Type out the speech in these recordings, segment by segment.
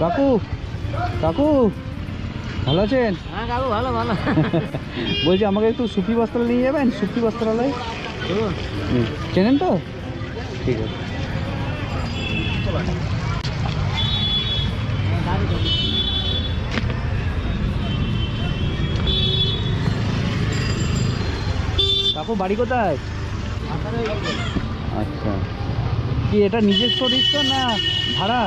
কাকু কাকু ভালো আছেন? হ্যাঁ কাকু ভালো ভালো। বলছি আমাকে একটু সুফি বস্ত্রালয় নিয়ে যাবেন? সুফি বস্ত্রালয় চেনেন তো? ঠিক আছে। কাকু বাড়ি কোথায়? আচ্ছা, কি এটা নিজস্ব রিক্সা না ভাড়া?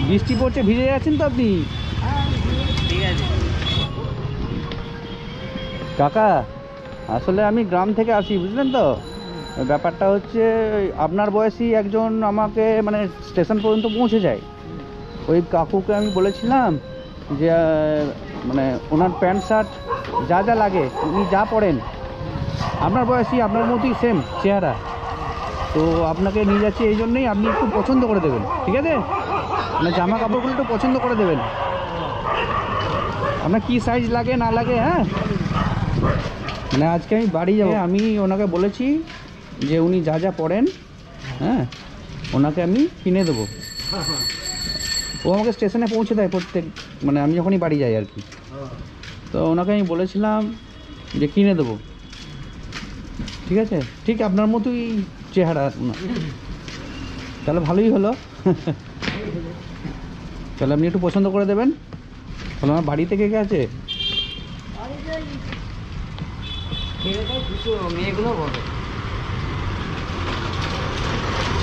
বৃষ্টি পড়ছে, ভিজে যাচ্ছেন তো আপনি? কাকা আসলে আমি গ্রাম থেকে আসি, বুঝলেন তো? ব্যাপারটা হচ্ছে আপনার বয়সী একজন আমাকে মানে স্টেশন পর্যন্ত পৌঁছে যায়। ওই কাকুকে আমি বলেছিলাম যে মানে ওনার প্যান্ট শার্ট যা যা লাগে উনি যা পরেন, আপনার বয়সী আপনার মতোই সেম চেহারা, তো আপনাকে নিয়ে যাচ্ছি এই জন্যই। আপনি একটু পছন্দ করে দেবেন, ঠিক আছে? মানে জামা কাপড়গুলো একটু পছন্দ করে দেবেন, আপনার কী সাইজ লাগে না লাগে। হ্যাঁ, মানে আজকে আমি বাড়ি যাবো, আমি ওনাকে বলেছি যে উনি যা যা পরেন, হ্যাঁ, ওনাকে আমি কিনে দেবো। ও আমাকে স্টেশনে পৌঁছে দেয় প্রত্যেক, মানে আমি যখনই বাড়ি যাই আর কি। তো ওনাকে আমি বলেছিলাম যে কিনে দেবো, ঠিক আছে? ঠিক আপনার মতোই চেহারা না, তাহলে ভালোই হলো। তাহলে আপনি একটু পছন্দ করে দেবেন। তাহলে আমার বাড়িতে কে কে আছে?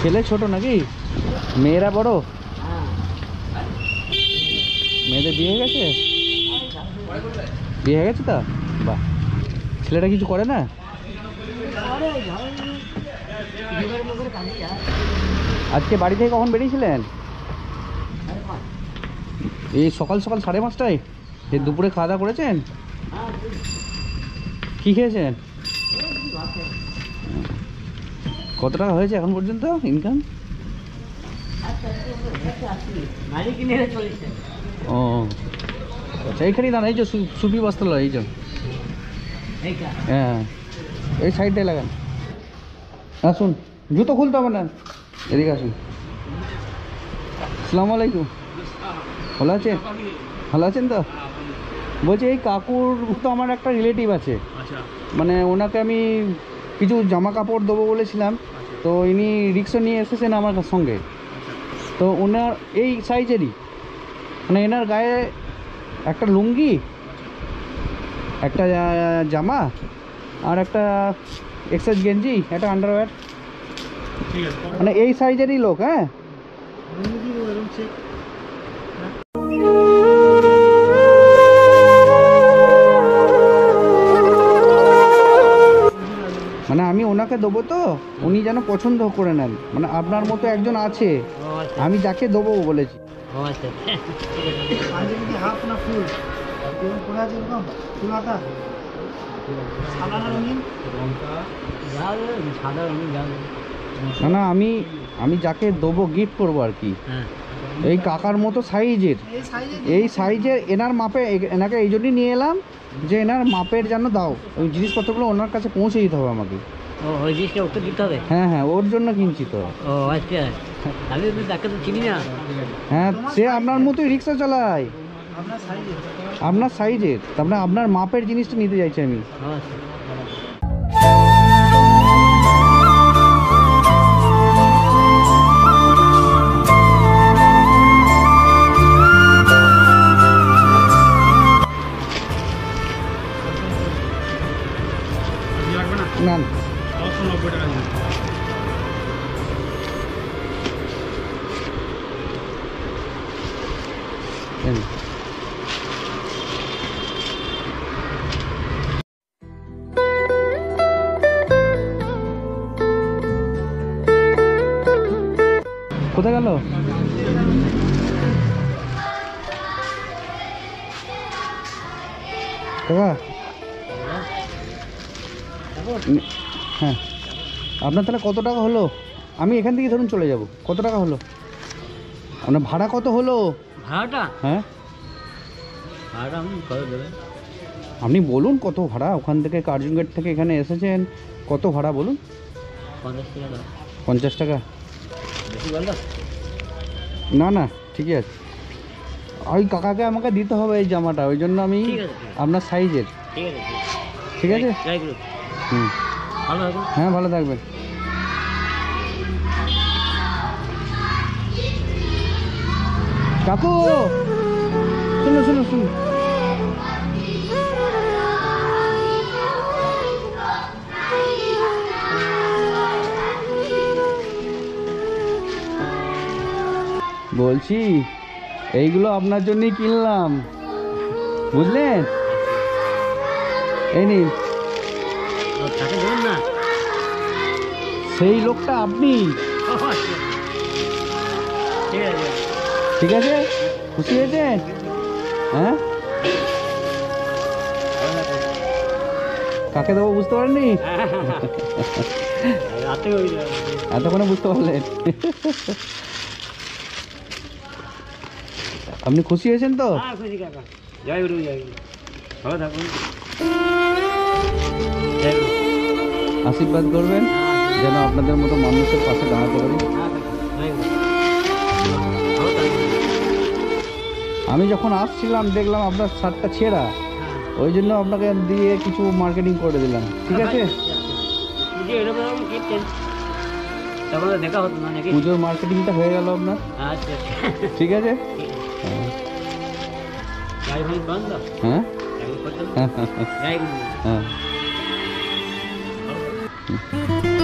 ছেলে ছোট নাকি মেয়েরা বড়? মেয়েদের বিয়ে হয়ে গেছে? বিয়ে হয়ে গেছে তো? বাহ, ছেলেটা কিছু করে না? আজকে বাড়ি থেকে কখন বেরিয়েছিলেন? এই সকাল সকাল 5:30টায়? এই দুপুরে খাওয়া দাওয়া করেছেন? কী খেয়েছেন? কত টাকা হয়েছে এখন পর্যন্ত ইনকাম? ও আচ্ছা, এইখানেই দাঁড়ান, এই যে সুফি বস্ত্রালয়, এই যে। হ্যাঁ, এই সাইডটাই লাগান। আসুন, জুতো খুলতে হবে না, এদিকে আসুন। আসসালামু আলাইকুম, ভালো আছেন? ভালো আছেন তো? বলছি এই কাকুর তো আমার একটা রিলেটিভ আছে, মানে ওনাকে আমি কিছু জামা কাপড় দেবো বলেছিলাম, তো ইনি রিক্সা নিয়ে এসেছেন আমার সঙ্গে। তো ওনার এই সাইজেরই, মানে এনার গায়ে একটা লুঙ্গি, একটা জামা, আর একটা এক্সারসাইজ গেঞ্জি, একটা আন্ডারওয়্যার, মানে এই সাইজেরই লোক। হ্যাঁ, মানে আমি ওনাকে দেবো, তো উনি যেন পছন্দ করে নেন, মানে আপনার মতো একজন আছে, আমি যাকে দেবো বলেছি। না না, আমি যাকে দেবো গিফট করবো আর কি, এই কাকার মতো সাইজের, এই সাইজের এনার মাপে, এনাকে এই জন্যই নিয়ে এলাম যে এনার মাপের যেন দাও, ওই জিনিসপত্রগুলো ওনার কাছে পৌঁছে দিতে হবে আমাকে। ওই জিনিসটা ওকে দিতে হবে? হ্যাঁ হ্যাঁ, ওর জন্য কিনছি তো। ও আচ্ছা, আমি তাকে তো চিনি না। হ্যাঁ, সে আপনার মতোই রিক্সা চালায়, আপনার সাইজের, তারপরে আপনার মাপের জিনিসটা নিতে চাইছি আমি। না না, কোথায় গেল? কাকা, হ্যাঁ, আপনার তাহলে কত টাকা হলো? আমি এখান থেকে ধরুন চলে যাব, কত টাকা হলো? আপনার ভাড়া কত হলো? ভাড়াটা? হ্যাঁ, ভাড়াটা আপনি কত দেবেন? আপনি বলুন কত ভাড়া, ওখান থেকে কার্জন গেট থেকে এখানে এসেছেন, কত ভাড়া বলুন। 50 টাকা দাও। 50 টাকা? বেশি বললো? না না ঠিকই আছে। ওই কাকাকে আমাকে দিতে হবে এই জামাটা, ওই জন্য আমি ঠিক আছে, ঠিক আছে। আপনার সাইজের। ঠিক আছে, ঠিক আছে? জয় গুরু। হুম, ভালো থাকুন। হ্যাঁ ভালো থাকবেন। কাকু শুনো শুনো শুনো, বলছি এইগুলো আপনার জন্যই কিনলাম, বুঝলেন? এই নিন। ও, তাকে দেবেন না? সেই লোকটা আপনি। ও, আচ্ছা। ঠিক আছে। ঠিক আছে, খুশি হয়েছেন? হ্যাঁ, কাকে দেবো বুঝতে পারেননি? রাতে হয়ে যাবে। এতক্ষণে বুঝতে পারলেন? আপনি খুশি হয়েছেন তো? হ্যাঁ, খুশি কাকা। জয় গুরু, জয় গুরু। ভালো থাকুন। জয় গুরু। আশীর্বাদ করবেন যেন আপনাদের মতো মানুষের পাশে দাঁড়াতে পারি। হ্যাঁ কাকা, জয় গুরু। ভালো থাকুন। আমি যখন আসছিলাম দেখলাম আপনার শার্টটা ছেঁড়া, হ্যাঁ। ওই জন্য আপনাকে দিয়ে কিছু মার্কেটিং করে দিলাম। ঠিক আছে? পুজো এরকম কিনতেন, তখন তো দেখা হতো না নাকি? পুজোর মার্কেটিংটা হয়ে গেল আপনার। আচ্ছা, ঠিক আছে? ঠিক আছে। হ্যাঁ গাড়ি ফাড়ি বন্ধ? হ্যাঁ গাড়ি করতেন? জয় গুরু। হ্যাঁ। ভালো থাকুন।